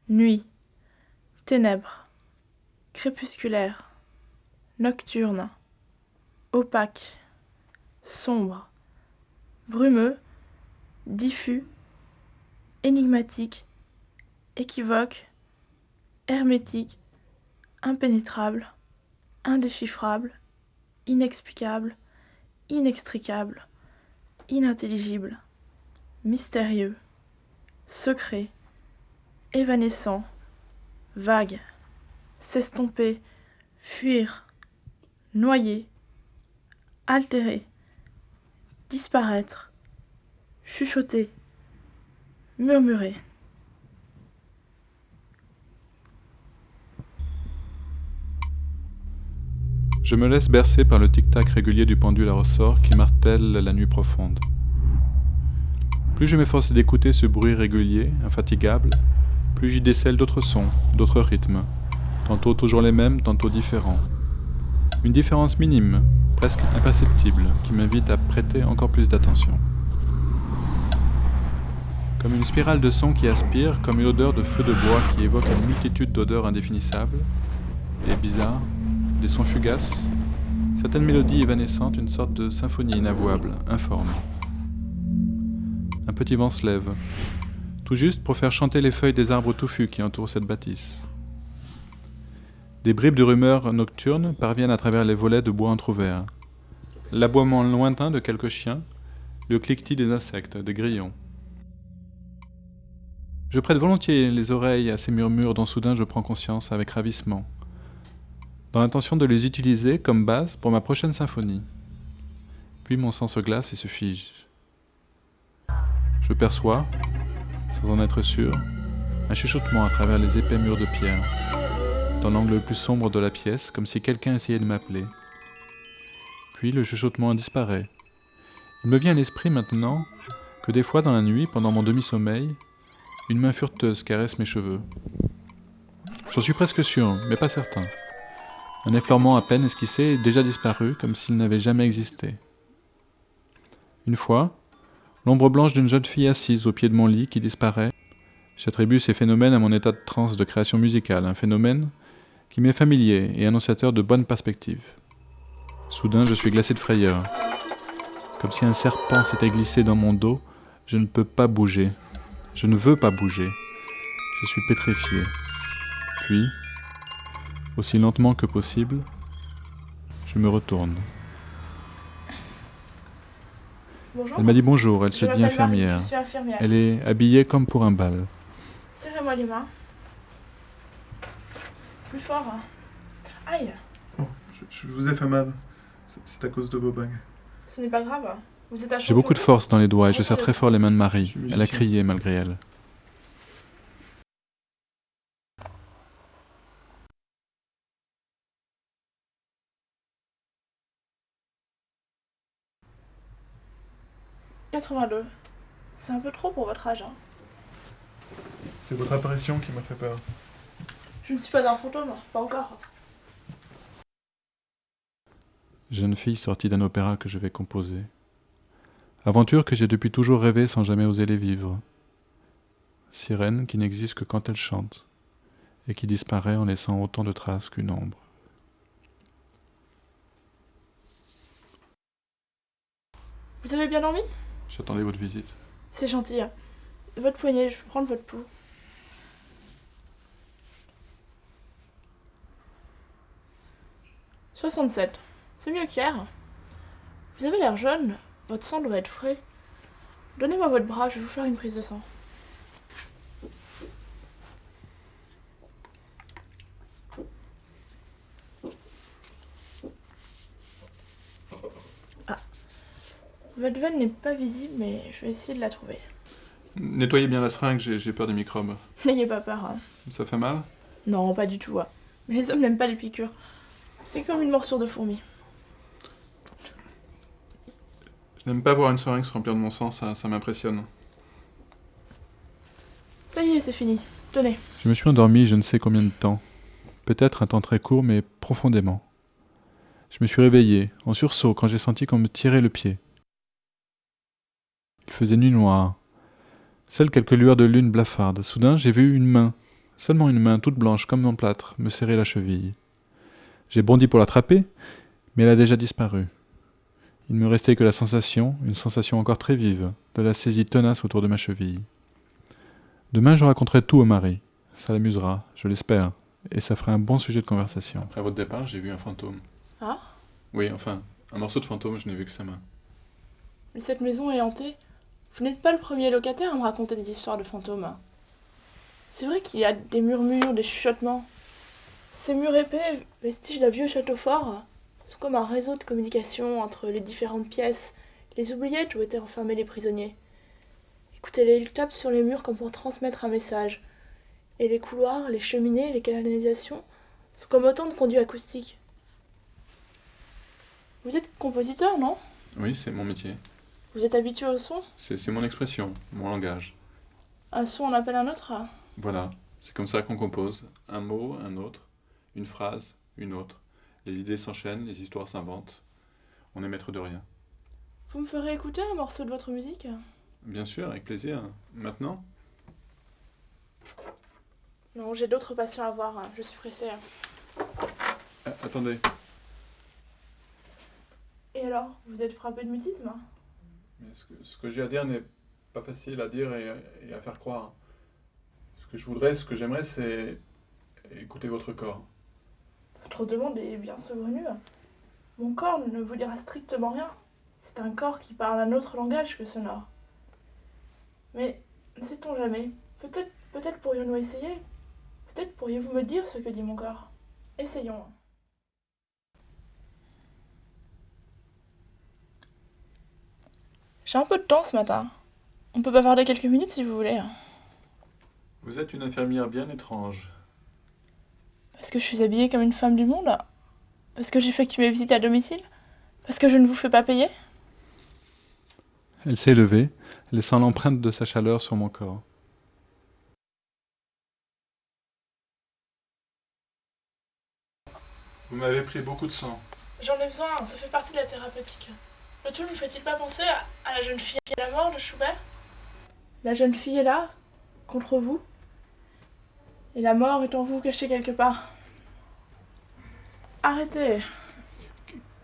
Nuit, ténèbres, crépusculaire, nocturne, opaque, sombre, brumeux, diffus, énigmatique, équivoque, hermétique, impénétrable, indéchiffrable, inexplicable, inextricable, inintelligible, mystérieux, secret, évanescent, vague, s'estomper, fuir, noyer, altérer, disparaître, chuchoter, murmurer. Je me laisse bercer par le tic-tac régulier du pendule à ressort qui martèle la nuit profonde. Plus je m'efforce d'écouter ce bruit régulier, infatigable, plus j'y décèle d'autres sons, d'autres rythmes, tantôt toujours les mêmes, tantôt différents. Une différence minime, presque imperceptible, qui m'invite à prêter encore plus d'attention. Comme une spirale de sons qui aspire, comme une odeur de feu de bois qui évoque une multitude d'odeurs indéfinissables, et bizarres, des sons fugaces, certaines mélodies évanescentes, une sorte de symphonie inavouable, informe. Un petit vent se lève, tout juste pour faire chanter les feuilles des arbres touffus qui entourent cette bâtisse. Des bribes de rumeurs nocturnes parviennent à travers les volets de bois entr'ouverts. L'aboiement lointain de quelques chiens, le cliquetis des insectes, des grillons. Je prête volontiers les oreilles à ces murmures dont soudain je prends conscience avec ravissement, dans l'intention de les utiliser comme base pour ma prochaine symphonie. Puis mon sang se glace et se fige. Je perçois, sans en être sûr, un chuchotement à travers les épais murs de pierre, dans l'angle le plus sombre de la pièce, comme si quelqu'un essayait de m'appeler. Puis le chuchotement disparaît. Il me vient à l'esprit maintenant que des fois dans la nuit, pendant mon demi-sommeil, une main furteuse caresse mes cheveux. J'en suis presque sûr, mais pas certain. Un effleurement à peine esquissé est déjà disparu, comme s'il n'avait jamais existé. Une fois, l'ombre blanche d'une jeune fille assise au pied de mon lit qui disparaît. J'attribue ces phénomènes à mon état de transe de création musicale, un phénomène qui m'est familier et annonciateur de bonnes perspectives. Soudain, je suis glacé de frayeur. Comme si un serpent s'était glissé dans mon dos, je ne peux pas bouger. Je ne veux pas bouger. Je suis pétrifié. Puis, aussi lentement que possible, je me retourne. Bonjour. Elle m'a dit bonjour, elle Je se dit m'appelle infirmière. Marie, je suis infirmière. Elle est habillée comme pour un bal. Serrez-moi les mains. Plus fort. Hein. Aïe, Oh, je vous ai fait mal. C'est à cause de vos bagues. ce n'est pas grave. Vous êtes à chaud. J'ai beaucoup de force dans les doigts et je serre très fort les mains de Je Marie. suis Elle a musicien. crié malgré elle. « 82. C'est un peu trop pour votre âge. Hein. C'est votre apparition qui m'a fait peur. Je ne suis pas un fantôme, pas encore. Jeune fille sortie d'un opéra que je vais composer. Aventure que j'ai depuis toujours rêvé sans jamais oser les vivre. Sirène qui n'existe que quand elle chante, et qui disparaît en laissant autant de traces qu'une ombre. Vous avez bien dormi? J'attendais votre visite. C'est gentil. Hein. Votre poignet, je vais prendre votre pouls. « 67. C'est mieux qu'hier. Vous avez l'air jeune. Votre sang doit être frais. Donnez-moi votre bras, je vais vous faire une prise de sang. Ah. Votre veine n'est pas visible, mais je vais essayer de la trouver. Nettoyez bien la seringue, j'ai peur des microbes. N'ayez pas peur. Hein. Ça fait mal? Non, pas du tout. Hein. Mais les hommes n'aiment pas les piqûres. C'est comme une morsure de fourmi. Je n'aime pas voir une seringue se remplir de mon sang, ça m'impressionne. Ça y est, c'est fini. Tenez. Je me suis endormi je ne sais combien de temps. Peut-être un temps très court, mais profondément. Je me suis réveillé, en sursaut, quand j'ai senti qu'on me tirait le pied. Il faisait nuit noire. Seule quelques lueurs de lune blafardes. Soudain, j'ai vu une main Seulement une main toute blanche comme mon plâtre me serrait la cheville. J'ai bondi pour l'attraper, mais elle a déjà disparu. Il ne me restait que la sensation, une sensation encore très vive, de la saisie tenace autour de ma cheville. Demain, je raconterai tout au mari. Ça l'amusera, je l'espère, et ça fera un bon sujet de conversation. Après votre départ, j'ai vu un fantôme. Ah? Oui, enfin, un morceau de fantôme, je n'ai vu que sa main. Mais cette maison est hantée. Vous n'êtes pas le premier locataire à me raconter des histoires de fantômes. C'est vrai qu'il y a des murmures, des chuchotements. Ces murs épais, vestiges d'un vieux château fort, sont comme un réseau de communication entre les différentes pièces, les oubliettes où étaient enfermés les prisonniers. Écoutez-les, ils tapent sur les murs comme pour transmettre un message. Et les couloirs, les cheminées, les canalisations sont comme autant de conduits acoustiques. Vous êtes compositeur, non? Oui, c'est mon métier. Vous êtes habitué au son? C'est mon expression, mon langage. Un son en appelle un autre? Voilà, c'est comme ça qu'on compose. Un mot, un autre, une phrase, une autre. Les idées s'enchaînent, les histoires s'inventent. On est maître de rien. Vous me ferez écouter un morceau de votre musique? Bien sûr, avec plaisir. Maintenant? Non, j'ai d'autres patients à voir, je suis pressée. Attendez. Et alors, vous êtes frappé de mutisme? Mais ce que j'ai à dire n'est pas facile à dire et à faire croire. Ce que je voudrais, ce que j'aimerais, c'est écouter votre corps. Votre demande est bien saugrenue. Mon corps ne vous dira strictement rien. C'est un corps qui parle un autre langage que sonore. Mais ne sait-on jamais? Peut-être pourrions-nous essayer? Peut-être pourriez-vous me dire ce que dit mon corps? Essayons. J'ai un peu de temps ce matin. On peut bavarder quelques minutes si vous voulez. Vous êtes une infirmière bien étrange. Parce que je suis habillée comme une femme du monde? Parce que j'effectue mes visites à domicile? Parce que je ne vous fais pas payer? Elle s'est levée, laissant l'empreinte de sa chaleur sur mon corps. Vous m'avez pris beaucoup de sang. J'en ai besoin, ça fait partie de la thérapeutique. Le tout ne vous fait-il pas penser à la jeune fille qui est la mort de Schubert? La jeune fille est là, contre vous, et la mort est en vous cachée quelque part. Arrêtez.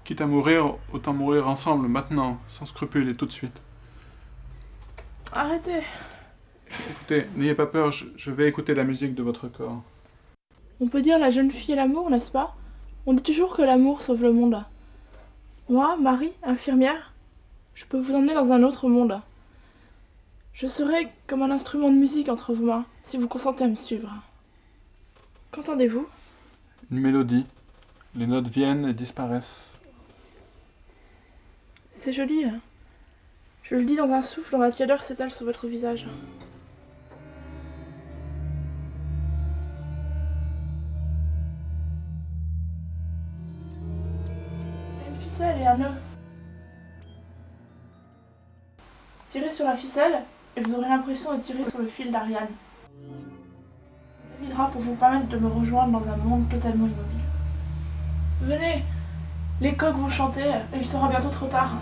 Quitte à mourir, autant mourir ensemble, maintenant, sans scrupule et tout de suite. Arrêtez. Écoutez, n'ayez pas peur, je vais écouter la musique de votre corps. On peut dire la jeune fille et l'amour, n'est-ce pas? On dit toujours que l'amour sauve le monde. Moi, Marie, infirmière, je peux vous emmener dans un autre monde. Je serai comme un instrument de musique entre vos mains, si vous consentez à me suivre. Qu'entendez-vous? Une mélodie. Les notes viennent et disparaissent. C'est joli. Je le dis dans un souffle dont la tiédeur s'étale sur votre visage. Il y a une ficelle et un nœud. Tirez sur la ficelle et vous aurez l'impression de tirer sur le fil d'Ariane. Ça validera pour vous permettre de me rejoindre dans un monde totalement immobile. Venez, les coqs vont chanter et il sera bientôt trop tard.